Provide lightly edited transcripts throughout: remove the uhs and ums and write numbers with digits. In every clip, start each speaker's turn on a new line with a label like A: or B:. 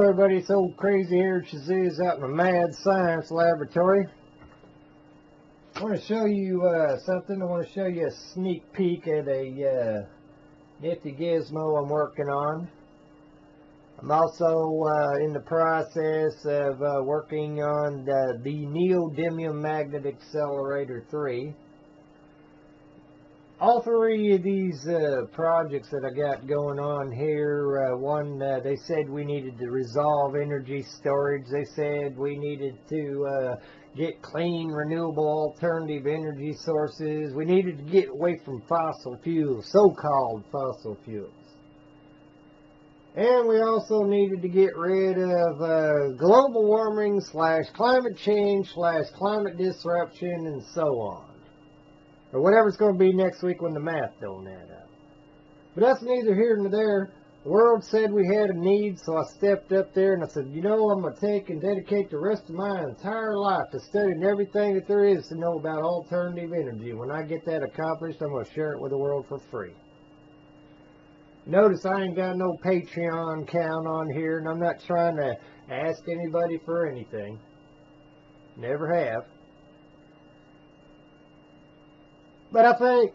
A: Hello everybody, it's old crazy here, SHAZIZZ out in the mad science laboratory. I want to show you something. I want to show you a sneak peek at a nifty gizmo I'm working on. I'm also in the process of working on the Neodymium Magnet Accelerator 3. All three of these projects that I got going on here, one, they said we needed to resolve energy storage. They said we needed to get clean, renewable, alternative energy sources. We needed to get away from fossil fuels, so-called fossil fuels. And we also needed to get rid of global warming / climate change / climate disruption and so on. Or whatever it's going to be next week when the math don't add up. But that's neither here nor there. The world said we had a need, so I stepped up there and I said, you know, I'm going to take and dedicate the rest of my entire life to studying everything that there is to know about alternative energy. When I get that accomplished, I'm going to share it with the world for free. Notice I ain't got no Patreon account on here, and I'm not trying to ask anybody for anything. Never have. But I think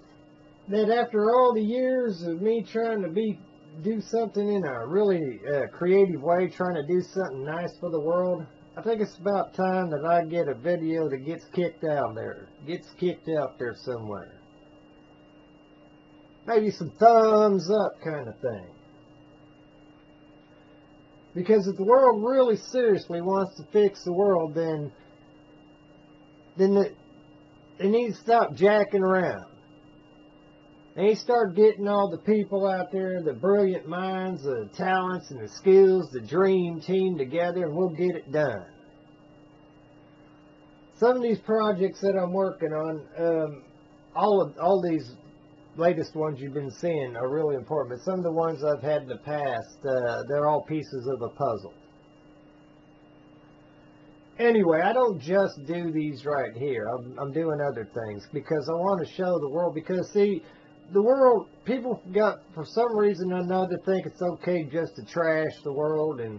A: that after all the years of me trying to do something in a really creative way, trying to do something nice for the world, I think it's about time that I get a video that gets kicked out there somewhere. Maybe some thumbs up kind of thing. Because if the world really seriously wants to fix the world, then they need to stop jacking around. They need to start getting all the people out there, the brilliant minds, the talents and the skills, the dream team together, and we'll get it done. Some of these projects that I'm working on, all these latest ones you've been seeing are really important, but some of the ones I've had in the past, they're all pieces of the puzzle. Anyway, I don't just do these right here. I'm doing other things because I want to show the world. Because, see, the world, people for some reason or another, think it's okay just to trash the world. And,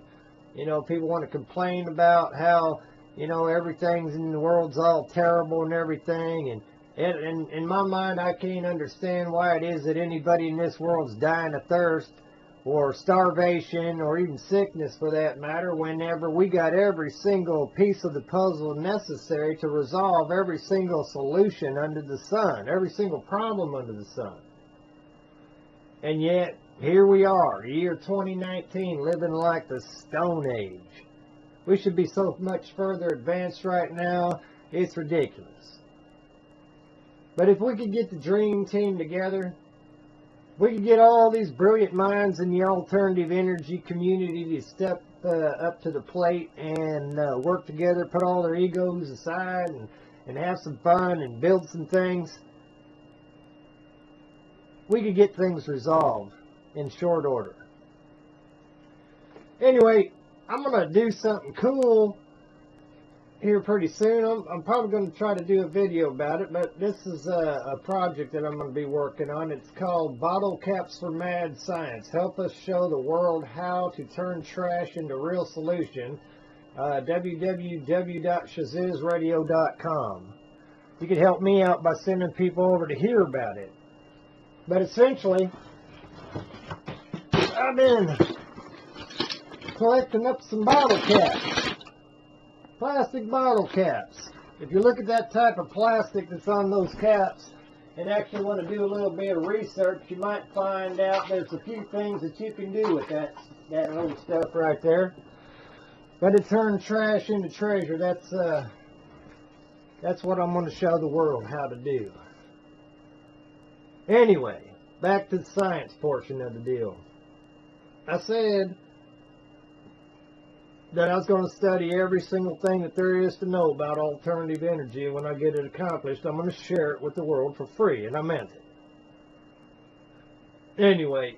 A: you know, people want to complain about how, you know, everything in the world's all terrible and everything. And in my mind, I can't understand why it is that anybody in this world's dying of thirst, or starvation, or even sickness for that matter, whenever we got every single piece of the puzzle necessary to resolve every single solution under the sun, every single problem under the sun. And yet, here we are, year 2019, living like the Stone Age. We should be so much further advanced right now, it's ridiculous. But if we could get the dream team together, we could get all these brilliant minds in the alternative energy community to step up to the plate and work together, put all their egos aside and have some fun and build some things. We could get things resolved in short order. Anyway, I'm going to do something cool here pretty soon. I'm probably going to try to do a video about it, but this is a project that I'm going to be working on. It's called Bottle Caps for Mad Science. Help us show the world how to turn trash into real solution. www.shazizzradio.com. You can help me out by sending people over to hear about it. But essentially, I've been collecting up some bottle caps. Plastic bottle caps. If you look at that type of plastic that's on those caps and actually want to do a little bit of research, you might find out there's a few things that you can do with that little stuff right there. But it turns trash into treasure. That's what I'm going to show the world how to do. Anyway, back to the science portion of the deal. I said that I was going to study every single thing that there is to know about alternative energy, and when I get it accomplished, I'm going to share it with the world for free, and I meant it. Anyway,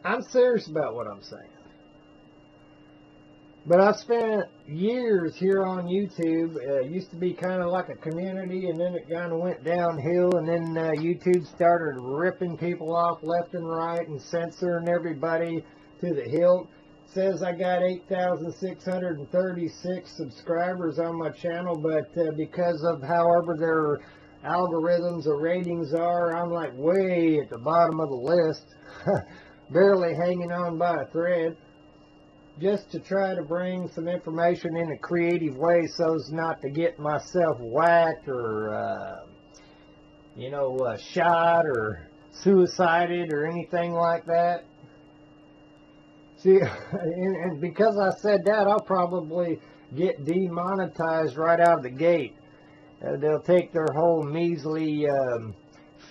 A: I'm serious about what I'm saying. But I've spent years here on YouTube. It used to be kind of like a community, and then it kind of went downhill, and then YouTube started ripping people off left and right and censoring everybody to the hilt. It says I got 8,636 subscribers on my channel, but because of however their algorithms or ratings are, I'm like way at the bottom of the list, barely hanging on by a thread. Just to try to bring some information in a creative way so as not to get myself whacked or, shot or suicided or anything like that. See, and because I said that, I'll probably get demonetized right out of the gate. They'll take their whole measly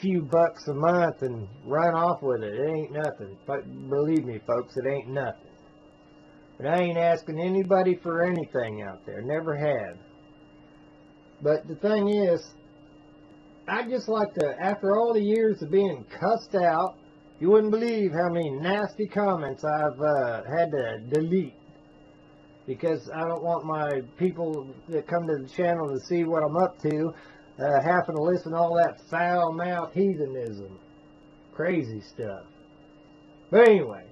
A: few bucks a month and run off with it. It ain't nothing. But believe me, folks, it ain't nothing. But I ain't asking anybody for anything out there. Never have. But the thing is, I just like to, after all the years of being cussed out, you wouldn't believe how many nasty comments I've had to delete. Because I don't want my people that come to the channel to see what I'm up to, having to listen to all that foul-mouthed heathenism. Crazy stuff. But anyway.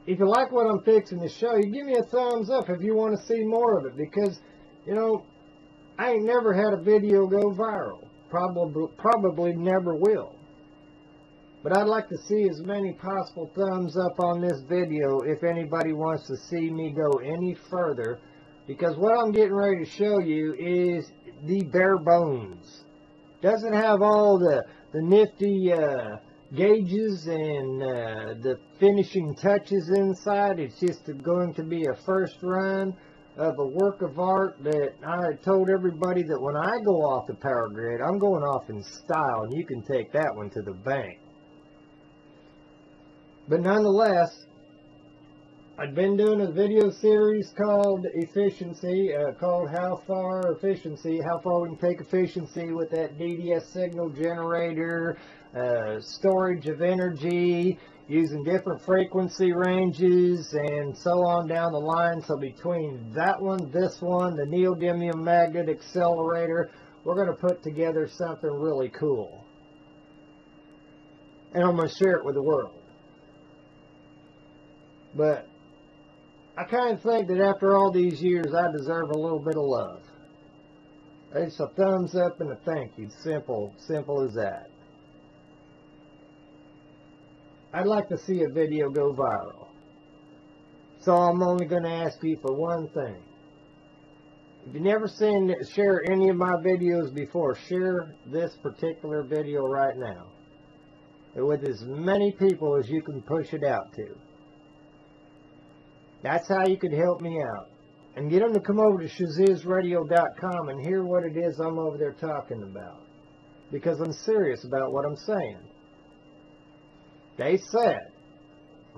A: If you like what I'm fixing to show you, give me a thumbs up if you want to see more of it. Because, I ain't never had a video go viral. Probably never will. But I'd like to see as many possible thumbs up on this video if anybody wants to see me go any further. Because what I'm getting ready to show you is the bare bones. Doesn't have all the nifty gauges and the finishing touches inside. It's just going to be a first run of a work of art that I told everybody that when I go off the power grid, I'm going off in style, and you can take that one to the bank. But nonetheless, I've been doing a video series called Efficiency, called How Far we can take efficiency with that DDS signal generator, storage of energy, using different frequency ranges, and so on down the line. So between that one, this one, the neodymium magnet accelerator, we're going to put together something really cool. And I'm going to share it with the world. But I kind of think that after all these years, I deserve a little bit of love. It's a thumbs up and a thank you. Simple as that. I'd like to see a video go viral. So I'm only going to ask you for one thing. If you've never share any of my videos before, share this particular video right now. With as many people as you can push it out to. That's how you could help me out. And get them to come over to SHAZIZZradio.com and hear what it is I'm over there talking about. Because I'm serious about what I'm saying. They said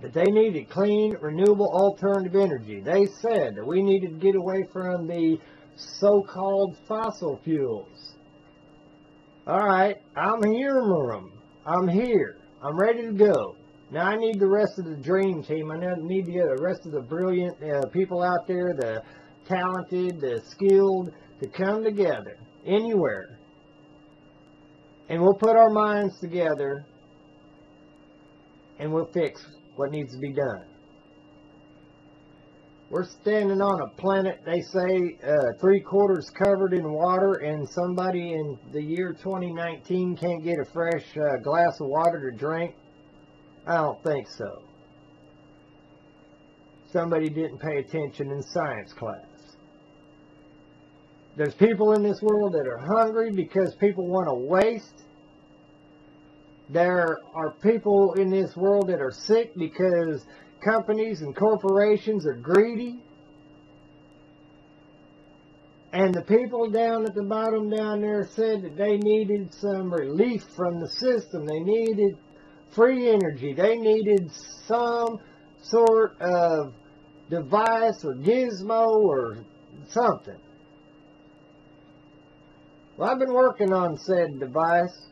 A: that they needed clean, renewable, alternative energy. They said that we needed to get away from the so-called fossil fuels. Alright, I'm here, Murum. I'm here. I'm ready to go. Now I need the rest of the dream team. I need the rest of the brilliant people out there, the talented, the skilled, to come together anywhere. And we'll put our minds together and we'll fix what needs to be done. We're standing on a planet, they say, 3/4 covered in water, and somebody in the year 2019 can't get a fresh glass of water to drink. I don't think so. Somebody didn't pay attention in science class. There's people in this world that are hungry because people want to waste. There are people in this world that are sick because companies and corporations are greedy. And the people down at the bottom down there said that they needed some relief from the system. They needed free energy. They needed some sort of device or gizmo or something. Well, I've been working on said device,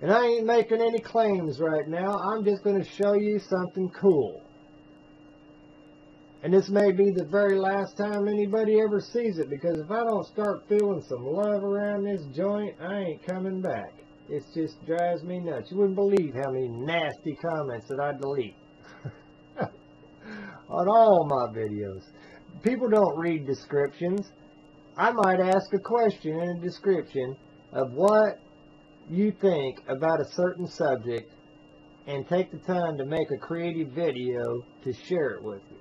A: and I ain't making any claims right now. I'm just going to show you something cool. And this may be the very last time anybody ever sees it, because if I don't start feeling some love around this joint, I ain't coming back. It just drives me nuts. You wouldn't believe how many nasty comments that I delete on all my videos. People don't read descriptions. I might ask a question in a description of what you think about a certain subject and take the time to make a creative video to share it with you.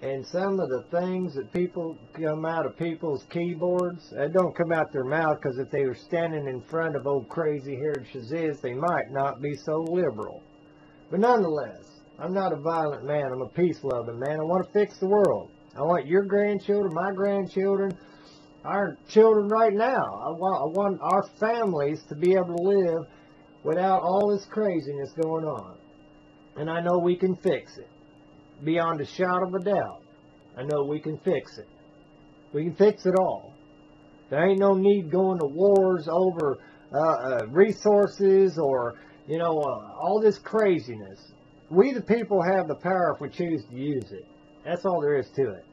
A: And some of the things that people come out of people's keyboards, they don't come out their mouth, because if they were standing in front of old crazy-haired SHAZIZZ, they might not be so liberal. But nonetheless, I'm not a violent man. I'm a peace-loving man. I want to fix the world. I want your grandchildren, my grandchildren, our children right now. I want our families to be able to live without all this craziness going on. And I know we can fix it. Beyond a shadow of a doubt, I know we can fix it. We can fix it all. There ain't no need going to wars over resources or, all this craziness. We the people have the power if we choose to use it. That's all there is to it.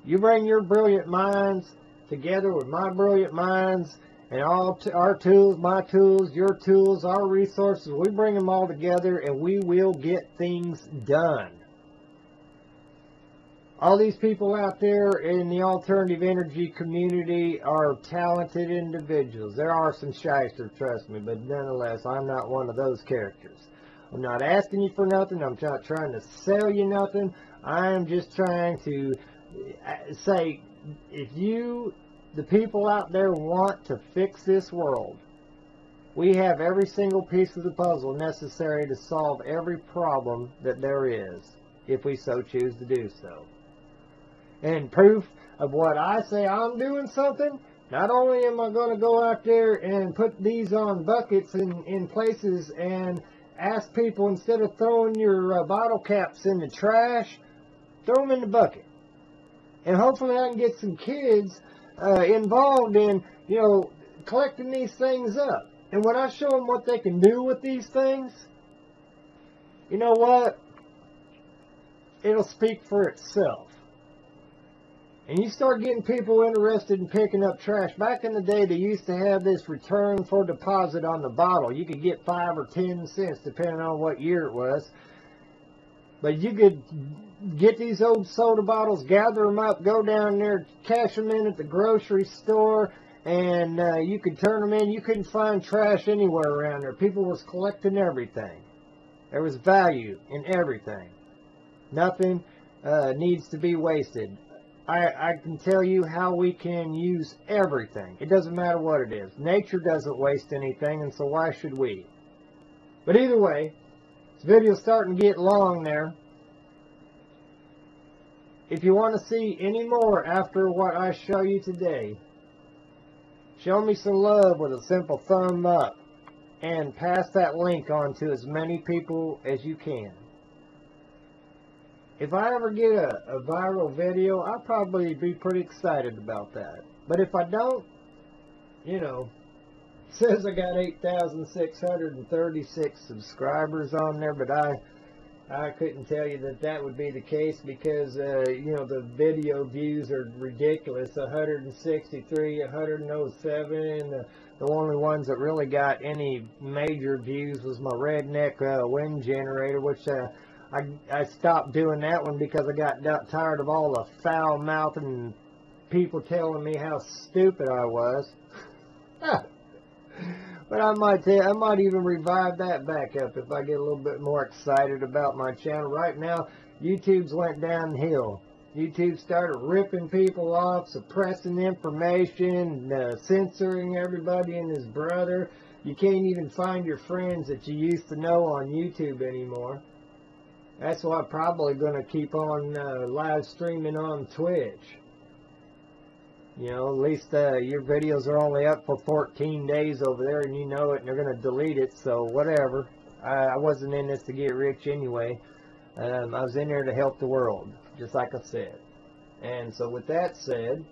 A: You bring your brilliant minds together with my brilliant minds, and all our tools, my tools, your tools, our resources, we bring them all together and we will get things done. All these people out there in the alternative energy community are talented individuals. There are some shysters, trust me, but nonetheless, I'm not one of those characters. I'm not asking you for nothing. I'm not trying to sell you nothing. I'm just trying to say, if you, the people out there, want to fix this world, we have every single piece of the puzzle necessary to solve every problem that there is, if we so choose to do so. And proof of what I say I'm doing something, not only am I going to go out there and put these on buckets in places and ask people, instead of throwing your bottle caps in the trash, throw them in the bucket. And hopefully I can get some kids involved in, collecting these things up. And when I show them what they can do with these things, you know what? It'll speak for itself. And you start getting people interested in picking up trash. Back in the day, they used to have this return for deposit on the bottle. You could get 5 or 10 cents, depending on what year it was. But you could get these old soda bottles, gather them up, go down there, cash them in at the grocery store, and you could turn them in. You couldn't find trash anywhere around there. People was collecting everything. There was value in everything. Nothing needs to be wasted. I can tell you how we can use everything. It doesn't matter what it is. Nature doesn't waste anything, and so why should we? But either way, this video's starting to get long there. If you want to see any more after what I show you today, show me some love with a simple thumb up and pass that link on to as many people as you can. If I ever get a viral video, I'll probably be pretty excited about that. But if I don't, it says I got 8,636 subscribers on there, but I couldn't tell you that would be the case, because, the video views are ridiculous. 163, 107, and the only ones that really got any major views was my redneck wind generator, which I stopped doing that one because I got tired of all the foul-mouthing people telling me how stupid I was. But I might even revive that back up if I get a little bit more excited about my channel. Right now, YouTube's went downhill. YouTube started ripping people off, suppressing information, censoring everybody and his brother. You can't even find your friends that you used to know on YouTube anymore. That's why I'm probably going to keep on live streaming on Twitch. At least your videos are only up for 14 days over there, and you know it, and they're going to delete it, so whatever. I wasn't in this to get rich anyway. I was in there to help the world, just like I said. And so with that said,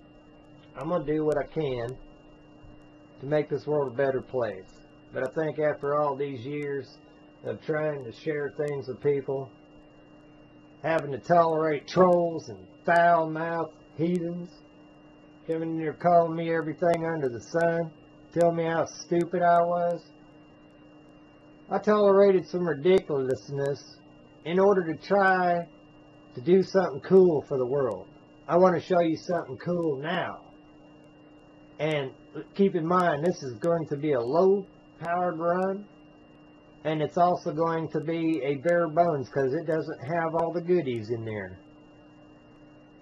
A: I'm going to do what I can to make this world a better place. But I think after all these years of trying to share things with people, having to tolerate trolls and foul-mouthed heathens coming in here calling me everything under the sun, telling me how stupid I was. I tolerated some ridiculousness in order to try to do something cool for the world. I want to show you something cool now. And keep in mind, this is going to be a low-powered run. And it's also going to be a bare bones because it doesn't have all the goodies in there.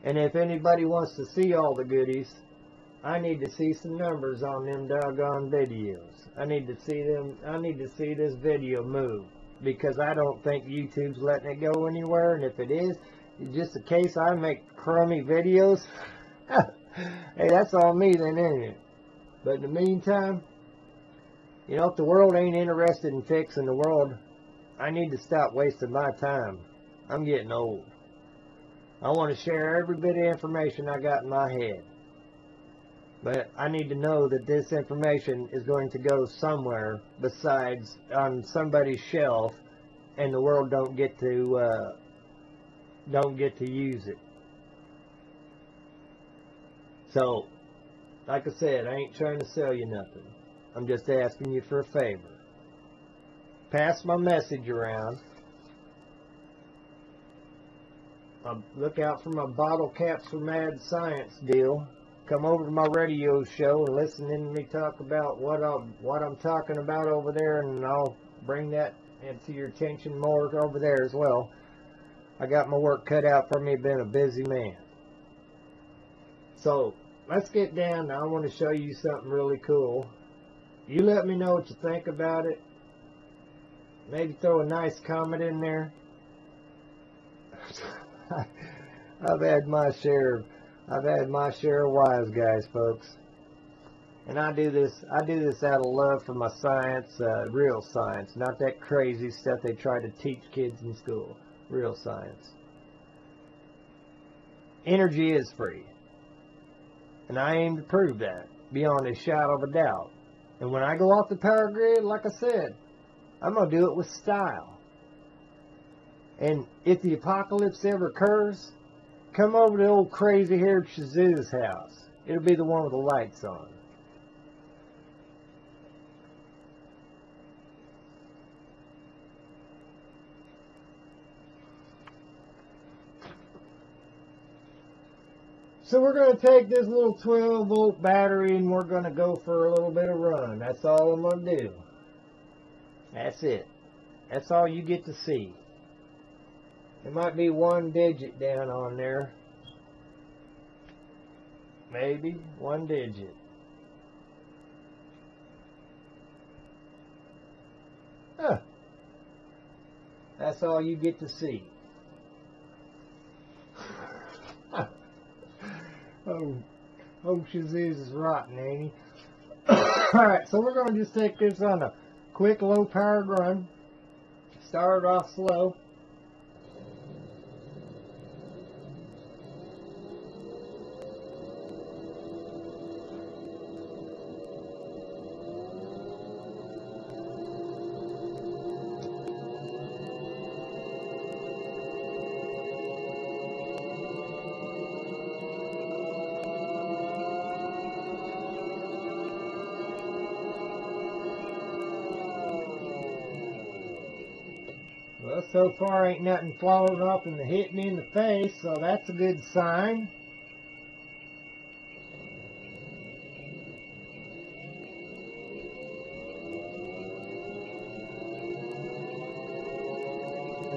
A: And if anybody wants to see all the goodies, I need to see some numbers on them doggone videos. I need to see them. I need to see this video move because I don't think YouTube's letting it go anywhere. And if it is, it's just a case I make crummy videos. Hey, that's on me then, ain't it? But in the meantime, you know, if the world ain't interested in fixing the world, I need to stop wasting my time. I'm getting old. I want to share every bit of information I got in my head. But I need to know that this information is going to go somewhere besides on somebody's shelf, and the world don't get to use it. So, like I said, I ain't trying to sell you nothing. I'm just asking you for a favor. Pass my message around. Look out for my bottle caps for mad science deal. Come over to my radio show and listen to me talk about what I'm talking about over there, and I'll bring that into your attention more over there as well. I got my work cut out for me, being a busy man. So, let's get down now. I want to show you something really cool. You let me know what you think about it. Maybe throw a nice comment in there. I've had my share of wise guys, folks. And I do this out of love for my science, real science, not that crazy stuff they try to teach kids in school. Real science. Energy is free. And I aim to prove that beyond a shadow of a doubt. And when I go off the power grid, like I said, I'm going to do it with style. And if the apocalypse ever occurs, come over to old crazy-haired SHAZIZZ's house. It'll be the one with the lights on. So we're going to take this little 12-volt battery and we're going to go for a little bit of run. That's all I'm going to do. That's it. That's all you get to see. There might be one digit down on there. Maybe one digit. Huh. That's all you get to see. Oh, SHAZIZZ is rotten, ain't he? Alright, so we're going to just take this on a quick low-powered run. Start off slow. Well, so far ain't nothing falling off and hit me in the face, so that's a good sign.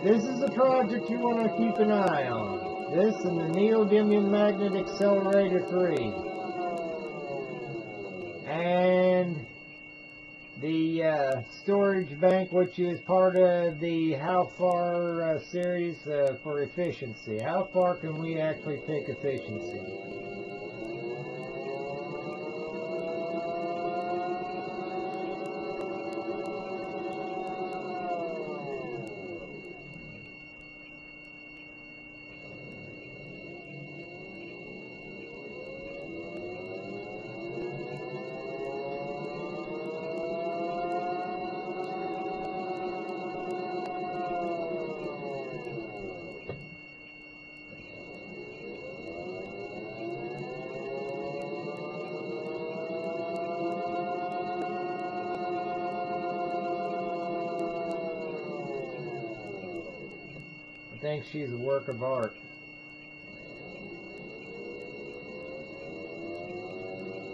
A: This is a project you want to keep an eye on. This and the Neodymium Magnet Accelerator 3. And the storage bank, which is part of the How Far series for efficiency. How far can we actually take efficiency? I think she's a work of art.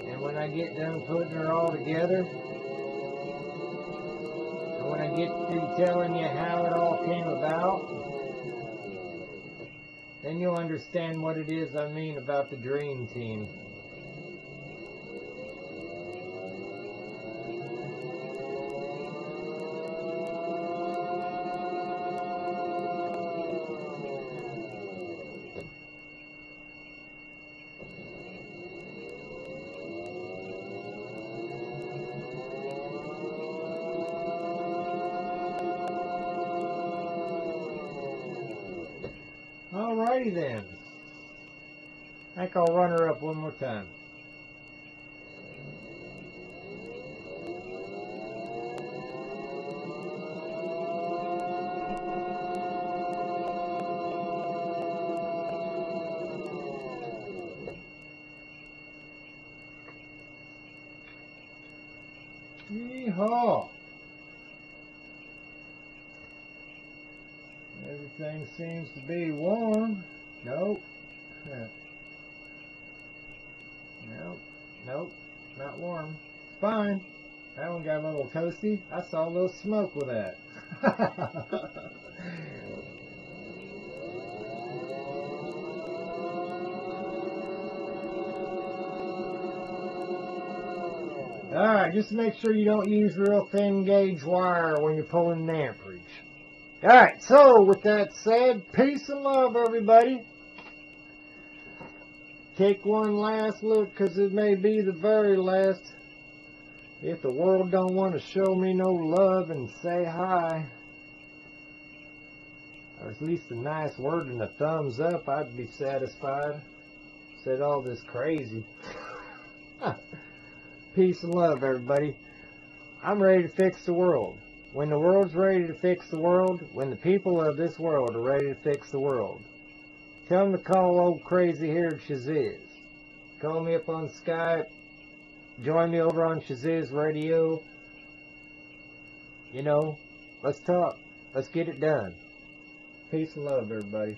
A: And when I get done putting her all together, and when I get through telling you how it all came about, then you'll understand what it is I mean about the Dream Team. Alrighty then. I think I'll run her up one more time. Yeehaw! Everything seems to be warm. Nope. Nope. Not warm. It's fine. That one got a little toasty. I saw a little smoke with that. Alright, just make sure you don't use real thin gauge wire when you're pulling an amperage. Alright, so with that said, peace and love, everybody. Take one last look, because it may be the very last. If the world don't want to show me no love and say hi, or at least a nice word and a thumbs up, I'd be satisfied. Said all this crazy. Peace and love, everybody. I'm ready to fix the world. When the world's ready to fix the world, when the people of this world are ready to fix the world, tell them to call old crazy-haired SHAZIZZ. Call me up on Skype. Join me over on SHAZIZZ Radio. You know, let's talk. Let's get it done. Peace and love, everybody.